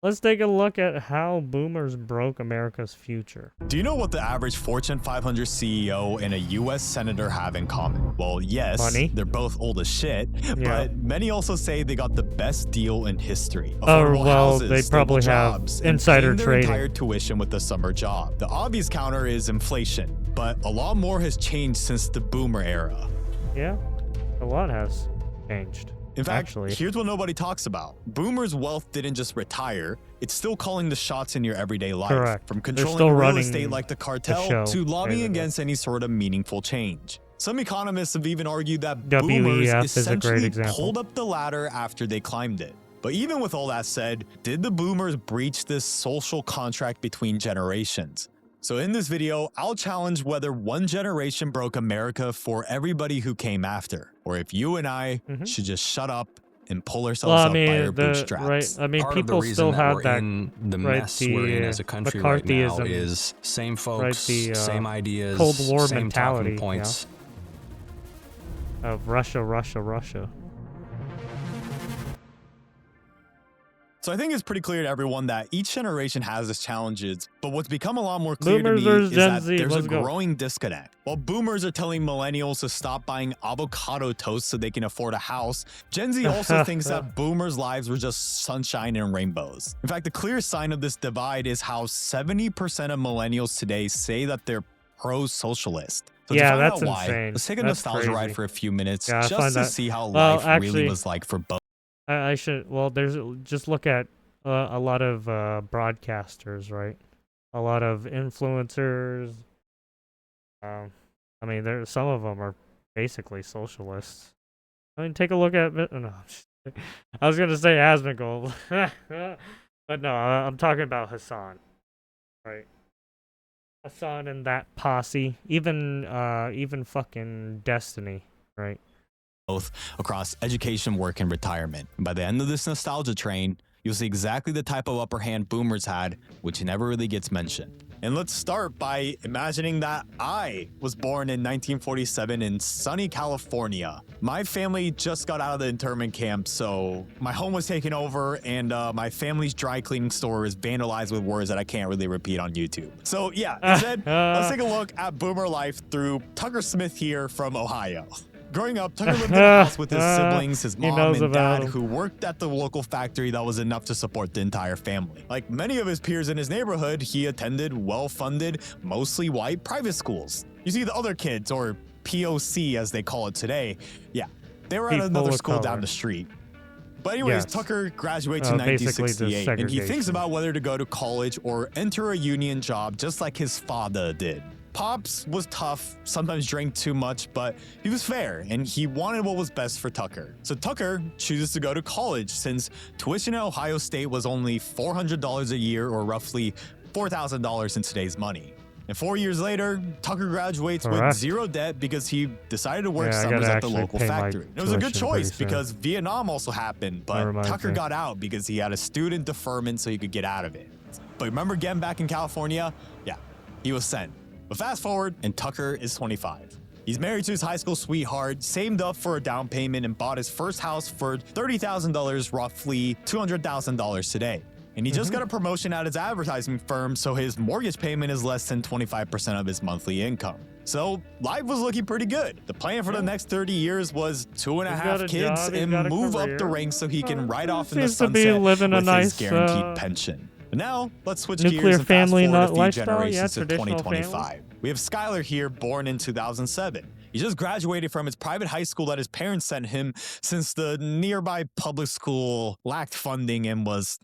Let's take a look at how boomers broke America's future. Do you know what the average Fortune 500 CEO and a US senator have in common? Well, yes, Money. they're both old as shit, but many also say they got the best deal in history. Oh, well, houses, they probably have jobs, insider and paying trading. their entire tuition with a summer job. The obvious counter is inflation, but a lot more has changed since the boomer era. Yeah, a lot has changed. In fact, actually, here's what nobody talks about. Boomers' wealth didn't just retire, it's still calling the shots in your everyday life. Correct. From They're controlling still real running estate like the cartel show, to lobbying basically. against any sort of meaningful change. Some economists have even argued that WEF boomers is a great essentially example. pulled up the ladder after they climbed it. But even with all that said, did the boomers breach this social contract between generations? So in this video, I'll challenge whether one generation broke America for everybody who came after, or if you and I should just shut up and pull ourselves up by our bootstraps. Part people still have that in the mess we're in as a country right now is same folks, same ideas, Cold War same mentality, talking points. Of Russia. So I think it's pretty clear to everyone that each generation has its challenges, but what's become a lot more clear Boomers to me versus is Gen that Z. there's Let's a go. growing disconnect. While boomers are telling millennials to stop buying avocado toast so they can afford a house, Gen Z also thinks that boomers' lives were just sunshine and rainbows. In fact, the clear sign of this divide is how 70% of millennials today say that they're pro-socialist. So Yeah, to find that's out why, insane. let's take a That's nostalgia ride crazy. for a few minutes Yeah, I just find to that- see how well, life actually, really was like for both. I should. Well, there's just look at a lot of broadcasters, right? A lot of influencers. I mean, there's some of them are basically socialists. I mean, take a look at. No, I was gonna say Asmongold, but no, I'm talking about Hassan, right? Hassan and that posse, even fucking Destiny, right? Both across education, work, and retirement. And by the end of this nostalgia train, you'll see exactly the type of upper hand boomers had, which never really gets mentioned. And let's start by imagining that I was born in 1947 in sunny California. My family just got out of the internment camp, so my home was taken over and my family's dry cleaning store is vandalized with words that I can't really repeat on YouTube. So yeah, instead, let's take a look at boomer life through Tucker Smith here from Ohio. Growing up, Tucker lived in a house with his siblings, his mom and dad, who worked at the local factory that was enough to support the entire family. Like many of his peers in his neighborhood, he attended well-funded, mostly white private schools. You see the other kids, or POC as they call it today, yeah, they were at another school down the street. But anyways, Tucker graduates in 1968, and he thinks about whether to go to college or enter a union job just like his father did. Pops was tough, sometimes drank too much, but he was fair and he wanted what was best for Tucker. So Tucker chooses to go to college since tuition at Ohio State was only $400 a year, or roughly $4,000 in today's money. And 4 years later, Tucker graduates with zero debt because he decided to work summers at the local factory. It was a good choice because Vietnam also happened, but Tucker got out because he had a student deferment so he could get out of it. But remember getting back in California? Yeah, he was sent. But fast forward, and Tucker is 25. He's married to his high school sweetheart, saved up for a down payment, and bought his first house for $30,000, roughly $200,000 today. And he just got a promotion at his advertising firm, so his mortgage payment is less than 25% of his monthly income. So life was looking pretty good. The plan for the next 30 years was 2.5 kids and move up the ranks so he can ride off in the sunset with his guaranteed pension. But now, let's switch gears and fast forward a few generations to 2025. We have Skylar here, born in 2007. He just graduated from his private high school that his parents sent him since the nearby public school lacked funding and was,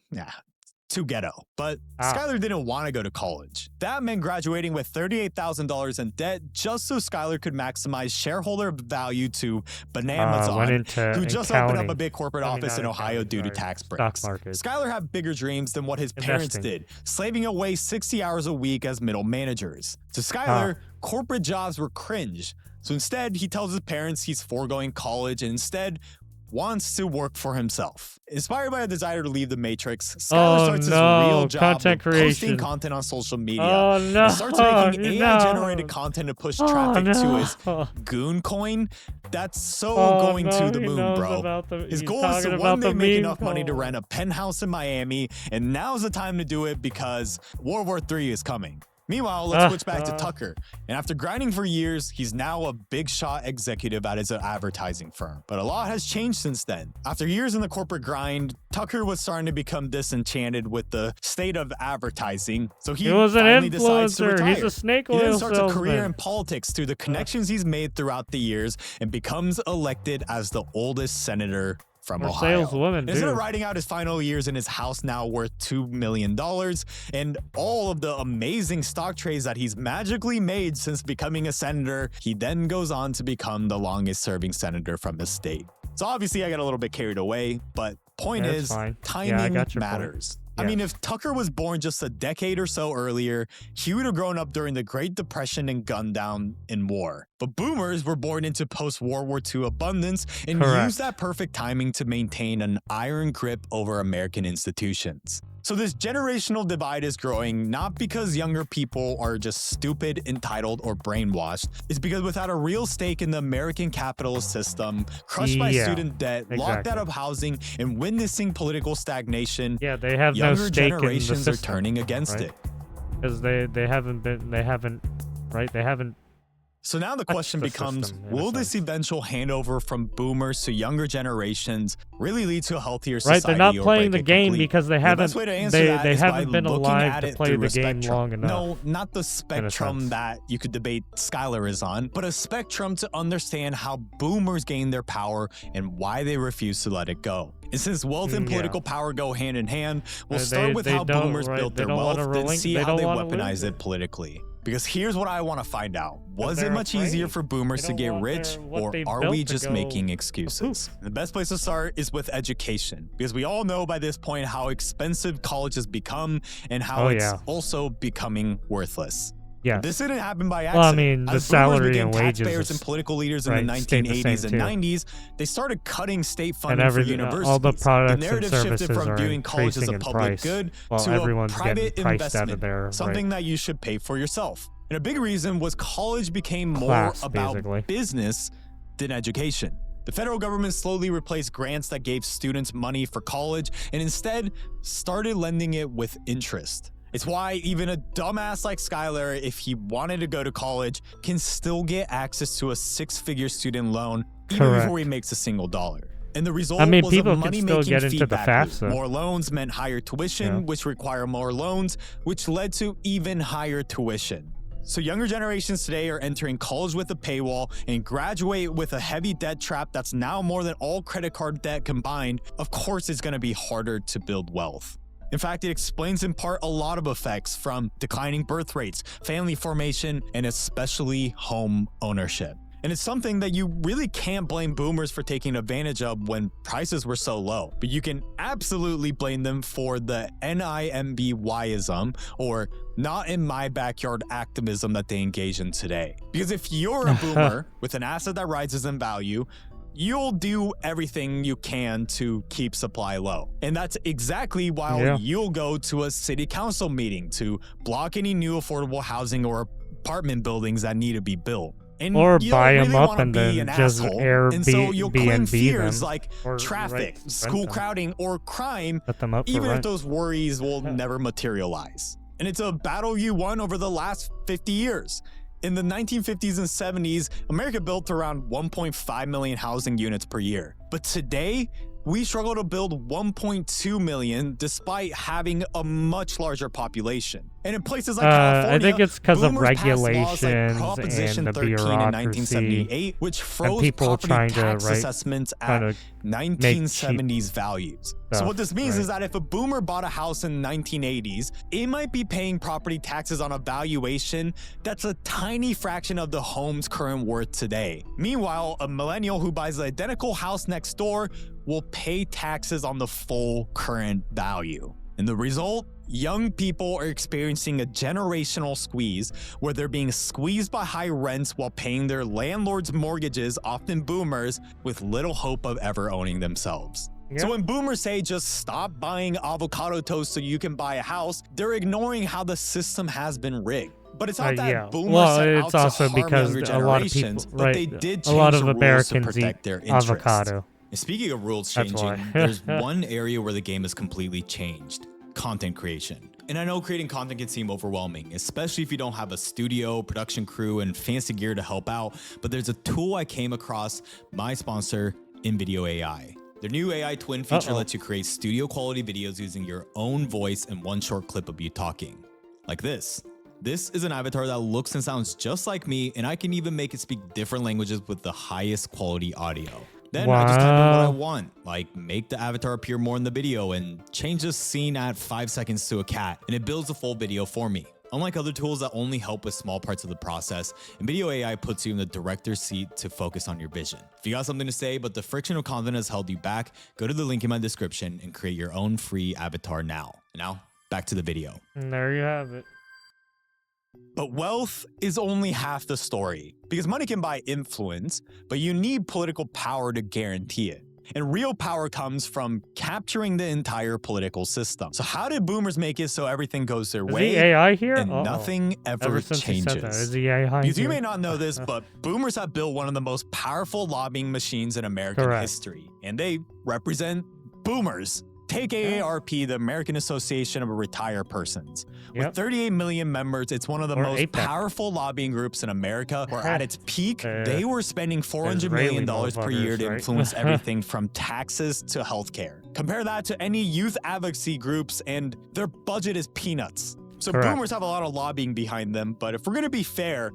too ghetto. But Skylar didn't want to go to college. That meant graduating with $38,000 in debt just so Skylar could maximize shareholder value to Amazon, who just opened up a big corporate office in Ohio due to tax breaks. Skylar had bigger dreams than what his parents did, slaving away 60 hours a week as middle managers. To Skylar, corporate jobs were cringe. So instead, he tells his parents he's foregoing college and instead wants to work for himself. Inspired by a desire to leave the Matrix, Skylar starts his real job content of posting creation. content on social media. Oh no! And starts making AI-generated content to push traffic to his Goon coin. That's so going to the moon, bro. His goal is to one day make enough money to rent a penthouse in Miami, and now's the time to do it because World War III is coming. Meanwhile, let's switch back to Tucker. And after grinding for years, he's now a big shot executive at his advertising firm. But a lot has changed since then. After years in the corporate grind, Tucker was starting to become disenchanted with the state of advertising. So he was an finally decides to retire. He's a snake oil He then starts salesman. a career in politics through the connections he's made throughout the years and becomes elected as the oldest senator from Ohio. Saleswoman, instead of writing out his final years in his house now worth $2 million and all of the amazing stock trades that he's magically made since becoming a senator, he then goes on to become the longest serving senator from the state. So obviously I got a little bit carried away, but point is, timing matters. I mean, if Tucker was born just a decade or so earlier, he would have grown up during the Great Depression and gunned down in war. But boomers were born into post-World War II abundance and used that perfect timing to maintain an iron grip over American institutions. So this generational divide is growing not because younger people are just stupid, entitled, or brainwashed. It's because without a real stake in the American capitalist system, crushed by student debt, locked out of housing, and witnessing political stagnation, they have younger no stake generations in the system, are turning against it. Because they haven't. So now the question becomes, will this eventual handover from boomers to younger generations really lead to a healthier society? They're not playing the game because they haven't been alive to play the game long enough. No, not the spectrum that you could debate Skylar is on, but a spectrum to understand how boomers gain their power and why they refuse to let it go. And since wealth and political power go hand in hand, we'll start with how boomers built their wealth, then see how they weaponize it politically. Because here's what I want to find out. Was it much easier for boomers to get rich, or are we just making excuses? The best place to start is with education, because we all know by this point how expensive college has become and how it's also becoming worthless. Yeah. This didn't happen by accident. Well, I mean, the salary and wages. Taxpayers and political leaders in the 1980s and 90s, they started cutting state funding for universities. All the products the narrative and services shifted from are viewing college as a public good to a private investment, something that you should pay for yourself. And a big reason was college became more about business than education. The federal government slowly replaced grants that gave students money for college and instead started lending it with interest. It's why even a dumbass like Skylar, if he wanted to go to college, can still get access to a six-figure student loan even before he makes a single dollar. And the result was a money-making feedback loop. More loans meant higher tuition, which require more loans, which led to even higher tuition. So younger generations today are entering college with a paywall and graduate with a heavy debt trap that's now more than all credit card debt combined. Of course, it's going to be harder to build wealth. In fact, it explains in part a lot of effects from declining birth rates, family formation, and especially home ownership. And it's something that you really can't blame boomers for taking advantage of when prices were so low. But you can absolutely blame them for the NIMBYism or not in my backyard activism that they engage in today. Because if you're a boomer with an asset that rises in value, you'll do everything you can to keep supply low. And that's exactly why you'll go to a city council meeting to block any new affordable housing or apartment buildings that need to be built. And or buy them up and then just Airbnb and so you'll claim fears them, like traffic, school crowding, or crime, even if those worries will never materialize. And it's a battle you won over the last 50 years. In the 1950s and 70s, America built around 1.5 million housing units per year. But today, we struggle to build 1.2 million despite having a much larger population. And in places like California, I think it's because of regulations like Proposition and the 13 bureaucracy in 1978, which froze people property tax assessments at 1970s values. So what this means is that if a boomer bought a house in the 1980s, it might be paying property taxes on a valuation that's a tiny fraction of the home's current worth today. Meanwhile, a millennial who buys the identical house next door will pay taxes on the full current value. And the result? Young people are experiencing a generational squeeze where they're being squeezed by high rents while paying their landlords' mortgages, often boomers, with little hope of ever owning themselves. Yep. So when boomers say just stop buying avocado toast so you can buy a house, they're ignoring how the system has been rigged. But it's not that boomers set out it's also to harm because younger a lot of generations, people, but right, they did a lot change of the rules to Americans protect eat their interests. avocado. And speaking of rules That's changing, why. there's one area where the game is completely changed: content creation. And I know creating content can seem overwhelming, especially if you don't have a studio, production crew, and fancy gear to help out, but there's a tool I came across, my sponsor, InVideo AI. Their new AI twin feature lets you create studio quality videos using your own voice and one short clip of you talking. Like this. This is an avatar that looks and sounds just like me, and I can even make it speak different languages with the highest quality audio. Then I just type in what I want, like make the avatar appear more in the video and change the scene at 5 seconds to a cat, and it builds a full video for me. Unlike other tools that only help with small parts of the process, InVideo AI puts you in the director's seat to focus on your vision. If you got something to say, but the friction of content has held you back, go to the link in my description and create your own free avatar now. Now, back to the video. And there you have it. But wealth is only half the story, because money can buy influence, but you need political power to guarantee it. And real power comes from capturing the entire political system. So how did boomers make it so everything goes their way the AI here? and nothing ever changes? Is the AI because here? you may not know this, but boomers have built one of the most powerful lobbying machines in American history, and they represent boomers. Take AARP, the American Association of Retired Persons. With 38 million members, it's one of the most powerful lobbying groups in America, where at its peak, they were spending $400 million per year to influence everything from taxes to healthcare. Compare that to any youth advocacy groups, and their budget is peanuts. So boomers have a lot of lobbying behind them, but if we're going to be fair,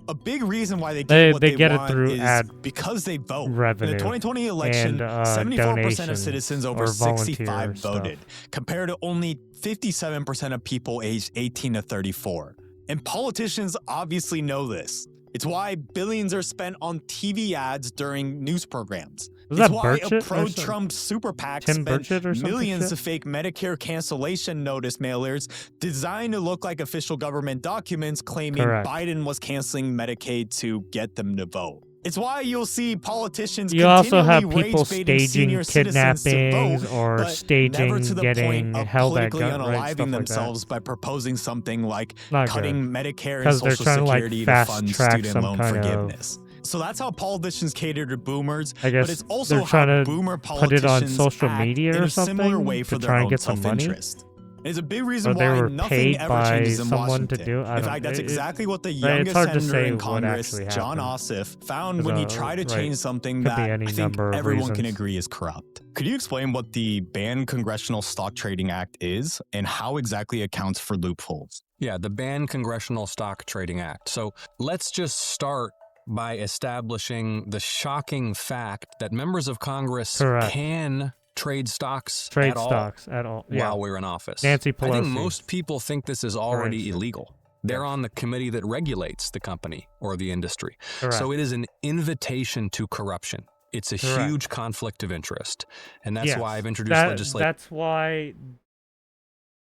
a big reason why they get what they get want it through is because they vote. Revenue In the 2020 election, 74% of citizens over 65 voted, compared to only 57% of people aged 18 to 34. And politicians obviously know this. It's why billions are spent on TV ads during news programs. It's why a pro-Trump super PAC spent millions to fake Medicare cancellation notice mailers designed to look like official government documents claiming Biden was canceling Medicaid to get them to vote. It's why you'll see politicians continually rage-baiting senior citizens to vote, but staging never to the getting point of held politically at unaliving themselves by proposing something like cutting Medicare and because they're Social trying to, like, Security to fund fast-track student some loan kind of- forgiveness. So that's how politicians cater to boomers, I guess but it's also they're trying how to boomer put it on politicians social act media in or a similar something way for to their try and own get some money? self-interest. It's a big reason Or they why were nothing paid ever by changes in someone to Washington. do. In fact, that's exactly what the it's youngest hard to senator say in what Congress, actually John happened. Ossoff, found when he tried to change something Could that be any I think number of everyone can reasons. agree is corrupt. Could you explain what the Banned Congressional Stock Trading Act is and how exactly it accounts for loopholes? Yeah, the Banned Congressional Stock Trading Act. So let's just start by establishing the shocking fact that members of Congress can trade stocks at all while we're in office. Nancy Pelosi. I think most people think this is already illegal. They're on the committee that regulates the company or the industry. So it is an invitation to corruption. It's a huge conflict of interest. And that's why I've introduced legislation.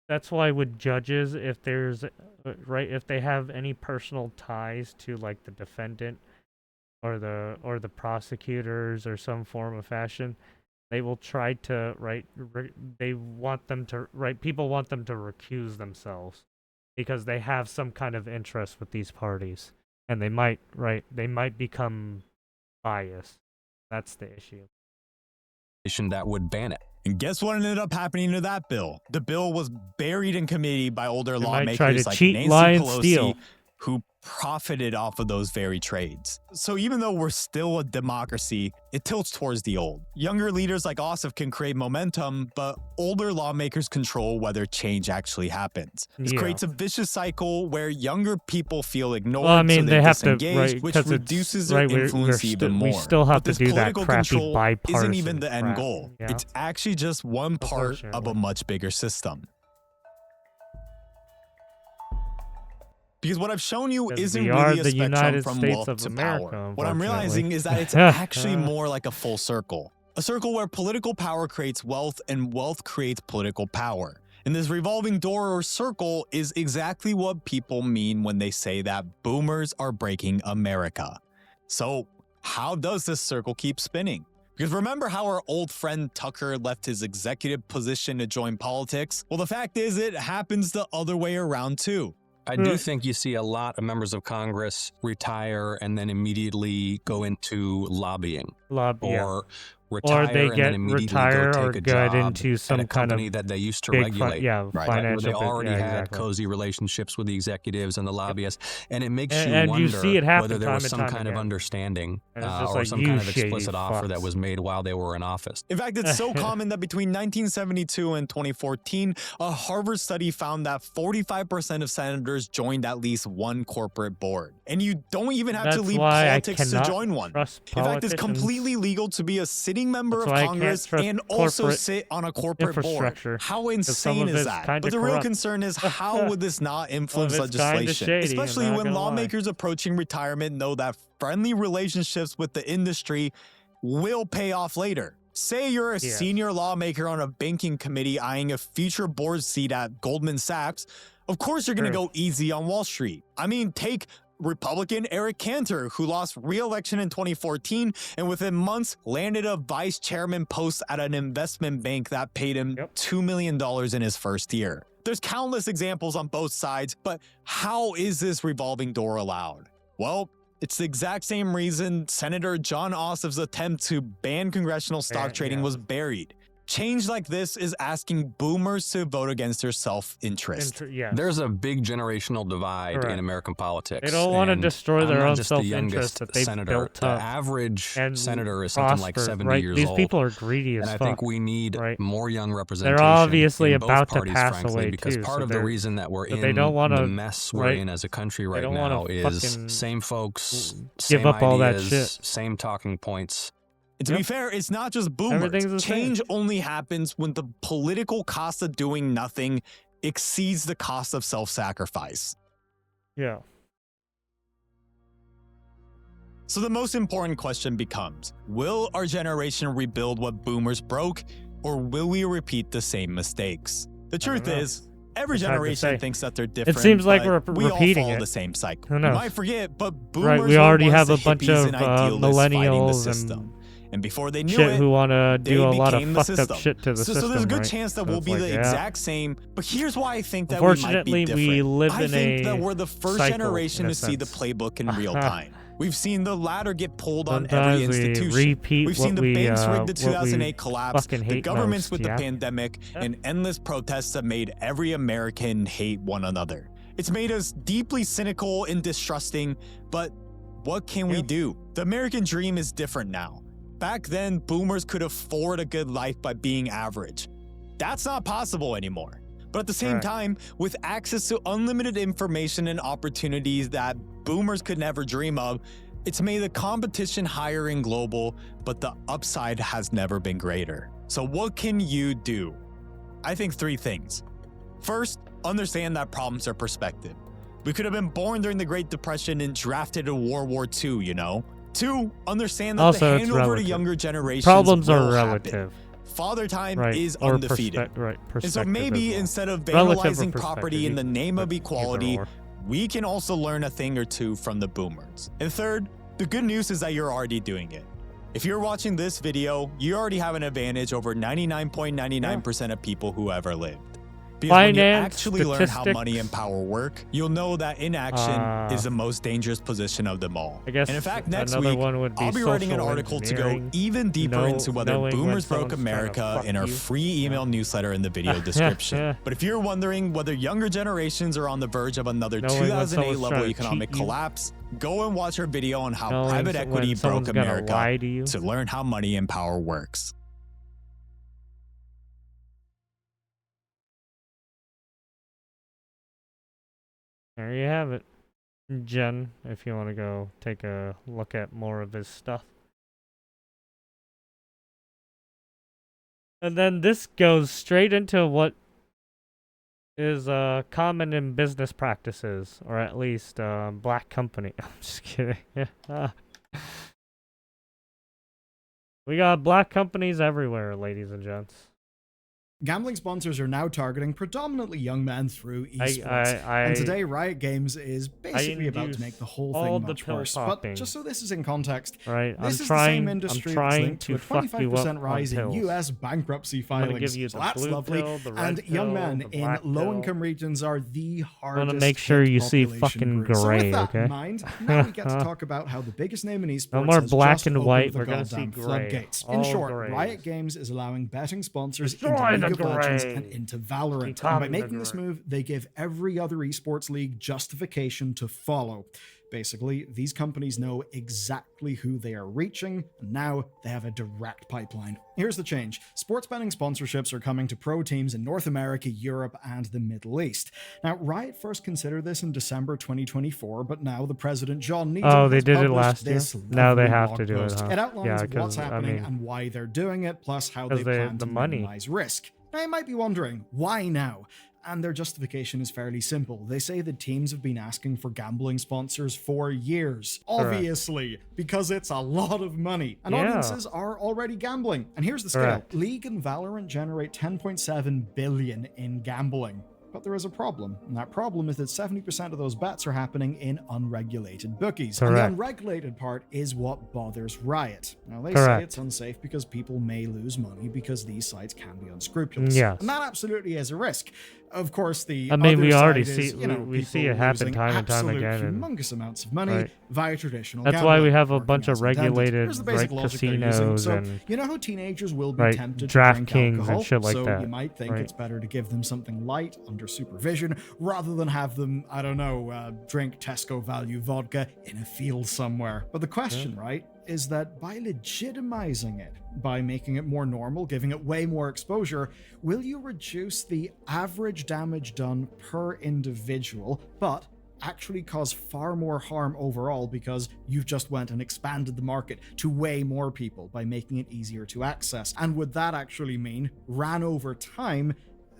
That's why with judges, if there's if they have any personal ties to like the defendant or the prosecutors or some form of fashion, they will try to they want them to people want them to recuse themselves because they have some kind of interest with these parties, and they might become biased. That's the issue. That would ban it. And guess what ended up happening to that bill? The bill was buried in committee by older They lawmakers might try to like cheat, Nancy lie, and Pelosi, steal. who profited off of those very trades. So even though we're still a democracy, it tilts towards the old. Younger leaders like Ossoff can create momentum, but older lawmakers control whether change actually happens. This creates a vicious cycle where younger people feel ignored, well, I mean, so they they have to, disengage, which reduces their influence even more. We still have but to this do that political crappy control bipartisan isn't even the end crap, goal. yeah? It's actually just one part of a much bigger system. Because what I've shown you isn't really a spectrum from wealth to power. What I'm realizing is that it's actually more like a full circle. A circle where political power creates wealth and wealth creates political power. And this revolving door or circle is exactly what people mean when they say that boomers are breaking America. So how does this circle keep spinning? Because remember how our old friend Tucker left his executive position to join politics? Well, the fact is it happens the other way around too. I do think you see a lot of members of Congress retire and then immediately go into lobbying. Or retire or they and get then immediately retire go or take a get job into some at a kind company of that they used to big regulate. Right. financial. Where they already had exactly. cozy relationships with the executives and the lobbyists, and it makes you and wonder you see it happen whether there time was and some time kind of again. understanding or or some kind of shady explicit offer that fucks. was made while they were in office. In fact, it's so common that between 1972 and 2014, a Harvard study found that 45% of senators joined at least one corporate board. And you don't even have to That's leave why politics to I join one. trust In fact, it's politicians. completely legal to be a sitting member That's of why I can't Congress trust and also corporate sit on a corporate board. infrastructure, How 'cause some insane of is it's that? kinda But the real corrupt. concern is how would this not influence it's kinda legislation? shady, I'm Especially not when gonna lie. lawmakers approaching retirement know that friendly relationships with the industry will pay off later. Say you're a senior lawmaker on a banking committee eyeing a future board seat at Goldman Sachs. Of course, you're going to go easy on Wall Street. I mean, take Republican Eric Cantor, who lost re-election in 2014 and within months landed a vice chairman post at an investment bank that paid him $2 million in his first year. There's countless examples on both sides, but how is this revolving door allowed? Well, it's the exact same reason Senator John Ossoff's attempt to ban congressional stock trading was buried. Change like this is asking boomers to vote against their self-interest. There's a big generational divide in American politics. They don't want to destroy their own self-interest that they've senator. built up. The average and senator is something like 70 years These old. people are greedy as and fuck. I think we need more young representation. They're obviously in both about parties, to pass frankly, away because too. part of the reason that we're in they don't wanna, the mess we're in as a country right now is same folks, same give up ideas, all that shit. same talking points. And to be fair, it's not just boomers. Change only happens when the political cost of doing nothing exceeds the cost of self-sacrifice. Yeah. So the most important question becomes, will our generation rebuild what boomers broke, or will we repeat the same mistakes? The truth is, every generation thinks that they're different. It seems like we're we all repeating follow it. the same cycle. Who knows? You might forget, but boomers we already were have once a the bunch hippies of and idealists fighting the millennials system. And before they knew shit it, who want to do a lot of became fucked the up shit to the system. So there's a good chance that we'll be the exact same. But here's why I think that we might be different. we live I in think a that we're the first generation to see the playbook in real time. We've seen the ladder get pulled on every institution. We've seen the banks rig the 2008 collapse, the governments with the pandemic, and endless protests that made every American hate one another. It's made us deeply cynical and distrusting, but what can we do? The American dream is different now. Back then, boomers could afford a good life by being average. That's not possible anymore. But at the same time, with access to unlimited information and opportunities that boomers could never dream of, it's made the competition higher and global, but the upside has never been greater. So what can you do? I think 3 things. First, understand that problems are perspective. We could have been born during the Great Depression and drafted in World War II, you know? 2, understand that also, the handover to younger generations problems will are relative. Happen. Father time is or undefeated. And so maybe instead of relative vandalizing property in the name of equality, we can also learn a thing or two from the boomers. And third, the good news is that you're already doing it. If you're watching this video, you already have an advantage over 99.99% of people who ever lived. Because when you actually learn how money and power work, you'll know that inaction is the most dangerous position of them all. I guess and in fact, next week, I'll be writing an article to go even deeper into whether boomers broke America in our free email newsletter in the video description. But if you're wondering whether younger generations are on the verge of another 2008 level economic collapse, go and watch our video on how private equity broke America to learn how money and power works. There you have it, Jen, if you want to go take a look at more of his stuff. And then this goes straight into what is common in business practices, or at least black company. I'm just kidding. We got black companies everywhere, ladies and gents. Gambling sponsors are now targeting predominantly young men through esports. And today, Riot Games is basically about to make the whole thing much worse. But just so this is in context, this is the same industry that's linked to a 25% rise in US bankruptcy filings. So that's lovely. And young men in low-income regions are the hardest hit make sure you see population fucking group. So gray, with that okay? in mind, now we get to talk about how the biggest name in esports No more has black just and opened white, the we're gonna goddamn see gray. floodgates. In All short, grays. Riot Games is allowing betting sponsors into Destroy League the of Legends gray. and into Valorant. And by making this move, they give every other esports league justification to follow. Basically, these companies know exactly who they are reaching, and now they have a direct pipeline. Here's the change. Sports betting sponsorships are coming to pro teams in North America, Europe, and the Middle East. Now, Riot first considered this in December 2024, but now the president, John Needham, they has did it published last year? this Now they lovely have blog to do it, post. huh? It outlines Yeah, 'cause, what's happening I mean, and why they're doing it, plus how they 'cause plan the to money. minimize risk. Now, you might be wondering, why now? And their justification is fairly simple. They say the teams have been asking for gambling sponsors for years. Obviously, because it's a lot of money. And audiences are already gambling. And here's the scale. League and Valorant generate 10.7 billion in gambling. But there is a problem, and that problem is that 70% of those bets are happening in unregulated bookies. And the unregulated part is what bothers Riot. Now, they say it's unsafe because people may lose money because these sites can be unscrupulous. Yes. And that absolutely is a risk. Of course, the I mean, we already see, we see it happen time and time again. Humongous amounts of money via traditional That's gambling. why we have a bunch of regulated casinos so, and you know how teenagers will be tempted to DraftKings drink alcohol? and shit like so that. You might think it's better to give them something light under supervision rather than have them, I don't know, drink Tesco value vodka in a field somewhere. But the question, right, is that by legitimizing it, by making it more normal, giving it way more exposure, will you reduce the average damage done per individual, but actually cause far more harm overall because you've just went and expanded the market to way more people by making it easier to access? And would that actually mean, ran over time,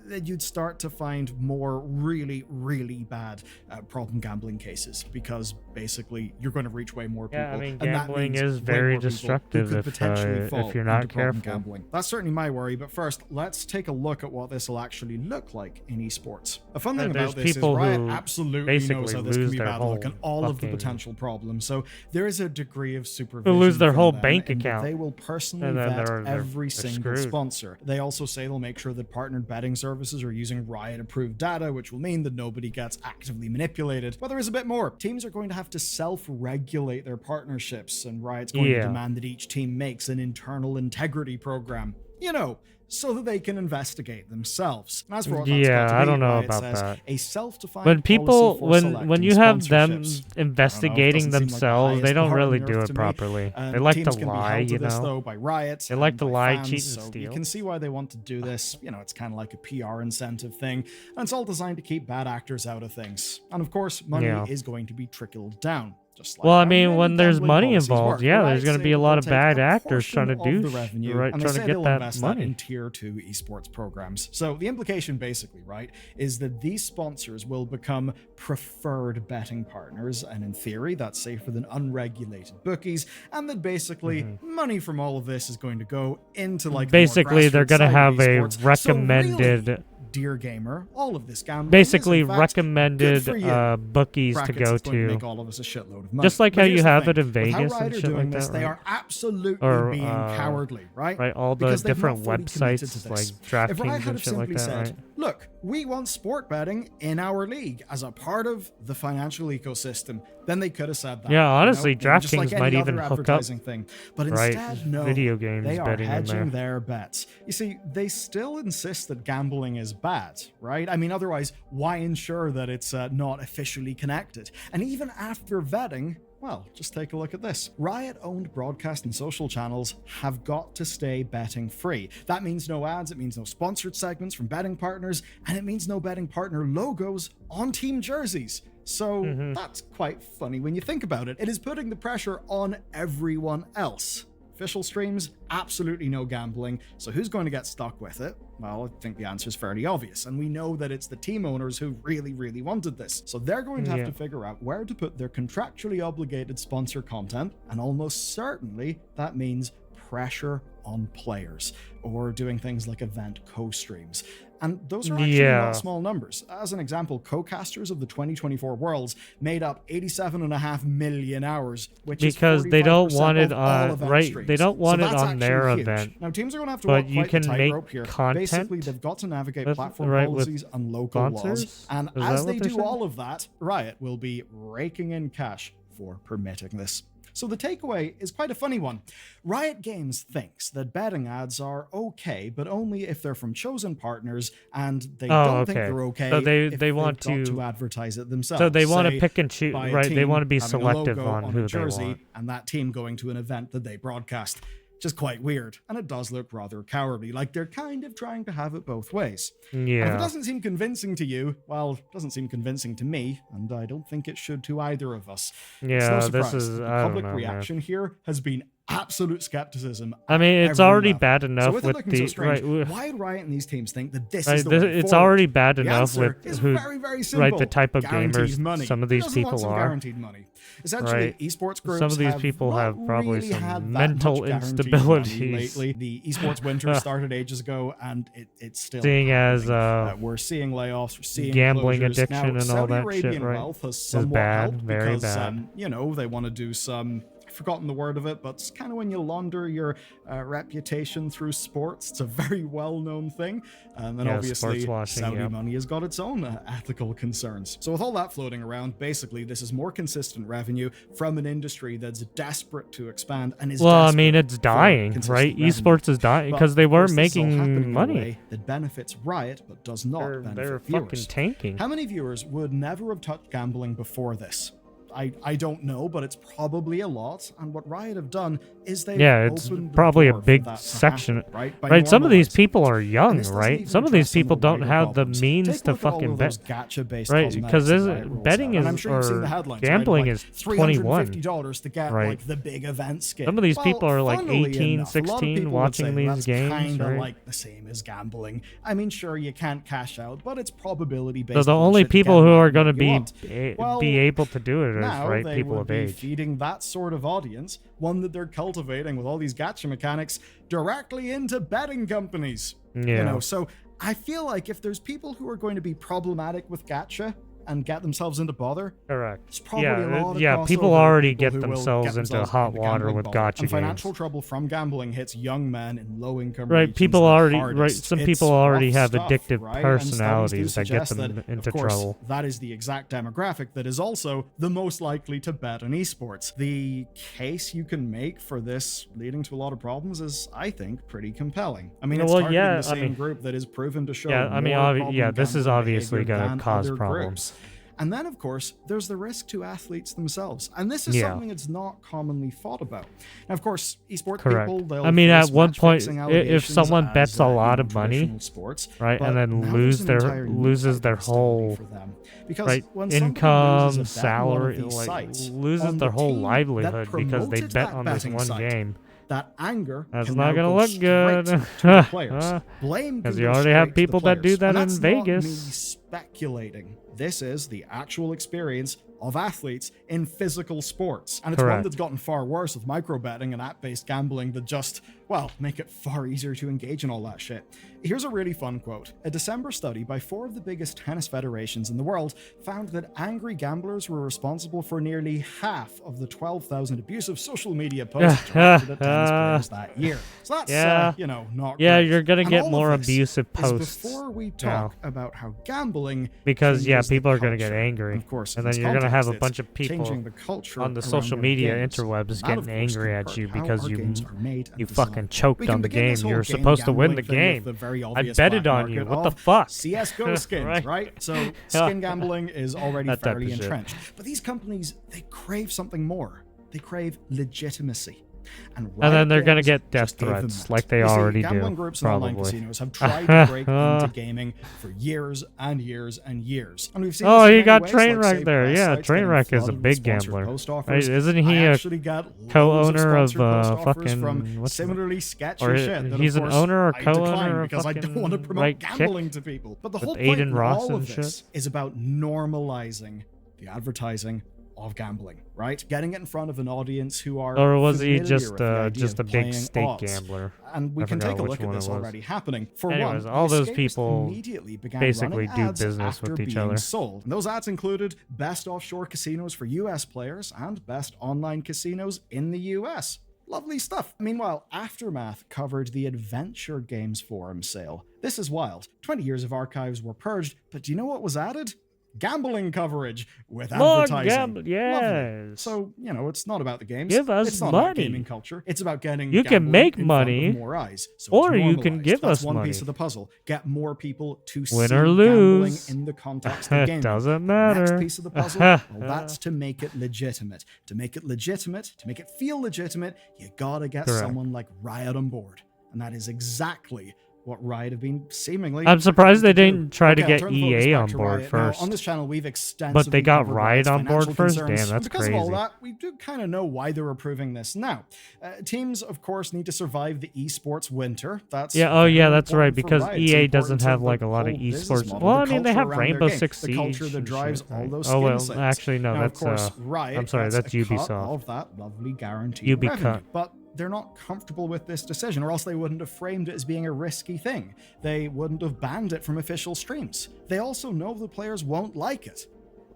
that you'd start to find more really, really bad problem gambling cases because basically you're going to reach way more people. Yeah, I mean, and gambling that means is very way more destructive if you're not into problem careful. gambling. That's certainly my worry, but first, let's take a look at what this will actually look like in esports. A fun thing about this is Riot absolutely knows how this can be bad luck and all of the potential problems. So there is a degree of supervision. They'll lose their whole them bank in that account. They will personally vet every single sponsor. They also say they'll make sure that partnered betting services are using Riot-approved data, which will mean that nobody gets actively manipulated. But there is a bit more. Teams are going to have to self-regulate their partnerships, and Riot's going to demand that each team makes an internal integrity program. You know, so that they can investigate themselves. And as for what that's got to be, I don't know Riot about says, that. A self-defined When people, policy for when you have them sponsorships. investigating themselves, they don't really do it to properly. Me. They like Teams to can be lie, held to you this, know. though, by Riot They like to by lie, fans, cheat, and so steal. You can see why they want to do this. You know, it's kind of like a PR incentive thing, and it's all designed to keep bad actors out of things. And of course, money is going to be trickled down. Well, I mean, when there's money involved, there's going to be a lot of bad actors trying to do trying to get that money in tier 2 esports programs. So the implication basically, right, is that these sponsors will become preferred betting partners, and in theory, that's safer than unregulated bookies, and that basically money from all of this is going to go into like basically they're going to have a recommended. So really, dear gamer, all of this gambling basically is, in fact, recommended bookies to go to, make all of us a shitload of money. Just like but how you have thing. it in Vegas and shit like this, that, they are absolutely being cowardly, right? Right, all the because different websites like DraftKings and shit like that, said, right? Look, we want sport betting in our league as a part of the financial ecosystem. Then they could have said that. Yeah, honestly, you know? DraftKings like might even hook up thing. But instead, no, video games they are betting hedging their bets. You see, they still insist that gambling is bad, right? I mean, otherwise, why ensure that it's not officially connected? And even after vetting, well, just take a look at this. Riot-owned broadcast and social channels have got to stay betting free. That means no ads, it means no sponsored segments from betting partners, and it means no betting partner logos on team jerseys. So that's quite funny when you think about it. It is putting the pressure on everyone else. Official streams, absolutely no gambling. So who's going to get stuck with it? Well, I think the answer is fairly obvious. And we know that it's the team owners who really, really wanted this. So they're going to have to figure out where to put their contractually obligated sponsor content. And almost certainly that means pressure on players, or doing things like event co-streams. And those are actually not small numbers. As an example, co-casters of the 2024 Worlds made up 87.5 million hours, which because is they don't want it on They don't want it on their event. Now teams are going to have to walk quite the tightrope here. Content Basically, they've got to navigate platform policies and local laws. And as they do all of that, Riot will be raking in cash for permitting this. So the takeaway is quite a funny one. Riot Games thinks that betting ads are okay, but only if they're from chosen partners, and they don't think they're okay so if they want to advertise it themselves. So they want to pick and choose, right? They want to be selective on who they want. And that team going to an event that they broadcast. Just quite weird, and it does look rather cowardly, like they're kind of trying to have it both ways. Yeah. And if it doesn't seem convincing to you, well, it doesn't seem convincing to me, and I don't think it should to either of us. Yeah, it's no surprise. this is the public reaction here has been absolute skepticism. I mean, it's already bad enough with the strange, why do Riot and these teams think that this is the way it's forward? already bad enough with who very simple. the type of guaranteed gamers money. some of these people are. Guaranteed money. Essentially, esports groups some of these people have probably really some mental instabilities. Lately, the esports winter started ages ago, and it's still seeing as we're seeing layoffs, we're seeing gambling closures. addiction now, and all that Arabian shit, right? Wealth has somewhat bad, helped very because, bad. they want to do some. Forgotten the word of it, but it's kind of when you launder your reputation through sports. It's a very well-known thing. And then obviously Saudi money has got its own ethical concerns. So with all that floating around, basically this is more consistent revenue from an industry that's desperate to expand and is I mean, it's dying, right? Esports is dying because they weren't making money. That benefits Riot, but does not benefit they're viewers. fucking tanking. How many viewers would never have touched gambling before this? I don't know, but it's probably a lot. And what Riot have done is they've it's opened the probably a door big for that to section, happen, right? Some of these normalizing people are young, this right? Some of these people don't have the means to fucking bet, right? Because betting is or gambling is $21, to get right? like the big event skin. Some of these people are like funnily 18, enough, a lot of 16 people would watching say these that's games, kinda right? like the same as gambling. I mean, sure, you can't cash out, but it's probability based. So the only people who are going to be able to do it is right people of age. Feeding that sort of audience, one that they're cultivating with all these gacha mechanics, directly into betting companies. Yeah. So I feel like if there's people who are going to be problematic with gacha and get themselves into bother. Correct. It's probably a lot of people already people get themselves into hot water with gacha and financial games. trouble from gambling hits young men in low income regions. People already some it's people already have stuff, addictive right? personalities that get them into trouble. That is the exact demographic that is also the most likely to bet on esports. The case you can make for this leading to a lot of problems is, I think, pretty compelling. I mean, it's targeting the same group that is proven to show this is obviously going to cause problems. And then, of course, there's the risk to athletes themselves. And this is something that's not commonly thought about. Now, of course, esports people, they'll at one point, if someone bets a lot of money, sports, right, and then loses their whole income, salary, loses their whole livelihood because they bet on this one game. That anger that's not gonna look good because you already have people that do that in Vegas. Not me speculating. This is the actual experience of athletes in physical sports. And it's one that's gotten far worse with micro-betting and app-based gambling that just, make it far easier to engage in all that shit. Here's a really fun quote. A December study by 4 of the biggest tennis federations in the world found that angry gamblers were responsible for nearly half of the 12,000 abusive social media posts directed at tennis players that year. So that's, not great. You're going to get more abusive posts. Before we talk about how gambling... Because, people are going to get angry. Of course, and then you're going to have a bunch of people the on the social media interwebs getting angry at you because you fucking choked on the game. You're supposed to win the game. I betted on you. What the fuck? CS:GO skins, right? So skin gambling is already fairly entrenched. But these companies, they crave something more. They crave legitimacy. And then they're going to get death threats like they already do. Gambling groups and online casinos have tried to break into gaming for years and years and years. And we've seen you got Trainwreck there. Yeah, Trainwreck is a big gambler. Right? Isn't he a co-owner of fucking similarly sketchy shit? He's an owner or co-owner of because I don't want to promote gambling to people. But the whole point of all of this is about normalizing the advertising of gambling, right? Getting it in front of an audience who are or was he familiar just with the idea just a of big playing stake odds. gambler? And we I can take forgot a which look at one it this was. already happening. For Anyways, one, all the those escapists people immediately began basically running do ads business after with each being other. sold. And those ads included best offshore casinos for US players and best online casinos in the US. Lovely stuff. Meanwhile, Aftermath covered the Adventure Games Forum sale. This is wild. 20 years of archives were purged, but do you know what was added? Gambling coverage with More advertising. yes. Lovely. So, it's not about the games. Give us it's not money. about gaming culture. It's about getting You can gambling make in front money, of more eyes. So or it's you can normalized. give That's us one money. piece of the puzzle. Get more people to Win see or gambling lose. in the context of gaming. Doesn't The matter. next piece of the puzzle, well, that's to make it legitimate. To make it legitimate, to make it feel legitimate, you gotta get Correct. someone like Riot on board. And that is exactly what Riot have been seemingly... I'm surprised they do. didn't try to Okay, I'll get turn the focus EA back on to board Riot. first. Now, on this channel, we've extensively But they got covered Riot Riot's on board financial first? concerns. Damn, that's And because of all crazy. that, we do kind of know why they're approving this now. Teams, of course, need to survive the esports winter. That's that's right, important for because Riot. It's EA important doesn't to have the like a lot of whole business esports. model, Well, the I mean, they culture have around Rainbow their game, Six the Siege. culture that and drives shit, all right? those Oh skin well, sets. actually no, Now, that's of course, Riot I'm sorry, gets that's a cut Ubisoft. of that lovely guaranteed Ubi revenue. cut. But they're not comfortable with this decision, or else they wouldn't have framed it as being a risky thing. They wouldn't have banned it from official streams. They also know the players won't like it.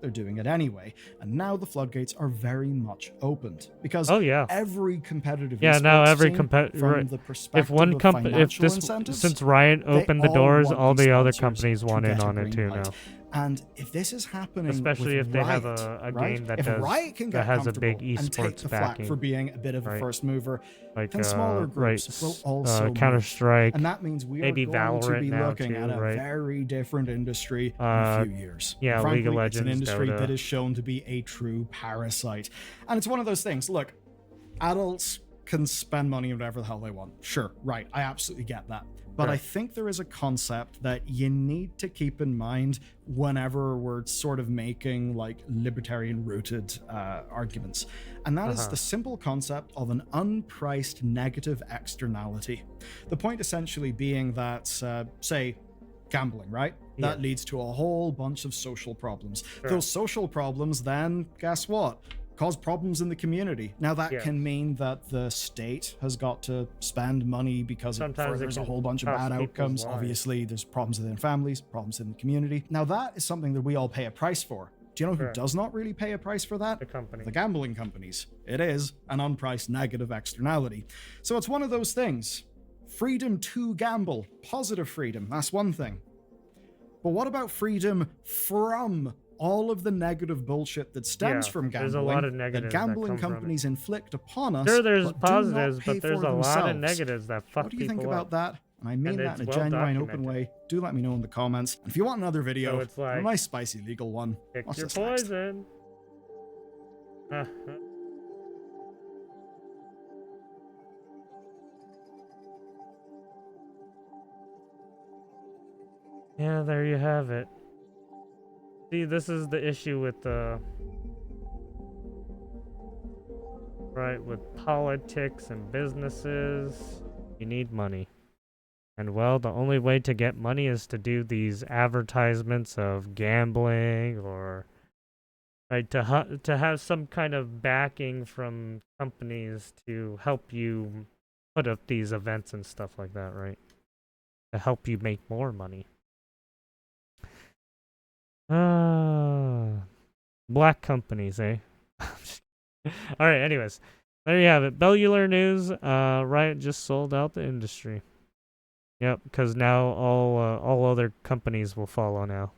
They're doing it anyway, and now the floodgates are very much opened because every competitive now every team, from the perspective if one of company, if financial this incentives, since Riot opened the all doors, want all these the other sponsors companies to want in get a on it green too light. now. And if this is happening, Especially with if they have Riot, a right? game that if does Riot can that get has a big comfortable and take esports the flak backing, for being a bit of a right? first mover, Like then smaller groups will also move. Counter-Strike, and that means we maybe are going to Valorant be now looking too, at a right? very different industry in a few years. Yeah, And frankly, League of Legends, it's an industry Dota. that is shown to be a true parasite, and it's one of those things. Look, adults can spend money on whatever the hell they want. Sure, right, I absolutely get that. But I think there is a concept that you need to keep in mind whenever we're sort of making like libertarian rooted arguments. And that is the simple concept of an unpriced negative externality. The point essentially being that, say, gambling, right? That leads to a whole bunch of social problems. Those social problems then, guess what? Cause problems in the community. Now that can mean that the state has got to spend money because there's a whole bunch of bad outcomes. Obviously, there's problems within families, problems in the community. Now that is something that we all pay a price for. Do you know who does not really pay a price for that? The gambling companies. It is an unpriced negative externality. So it's one of those things. Freedom to gamble, positive freedom, that's one thing. But what about freedom from all of the negative bullshit that stems from gambling, there's a lot of that negatives gambling that come companies inflict upon us? Sure, there's but positives, do not pay but there's for a lot of themselves. negatives that fuck people up. What do you think about that? And I mean that in a genuine, open way. Do let me know in the comments. And if you want another video, So it's like, a nice, spicy, legal one, pick watch your this next. poison. Yeah, there you have it. See, this is the issue with with politics and businesses. You need money. And well, the only way to get money is to do these advertisements of gambling, or to have some kind of backing from companies to help you put up these events and stuff like that, right? To help you make more money. Black companies, eh? Alright, anyways. There you have it. Bellular news. Riot just sold out the industry. Yep, because now all other companies will follow now.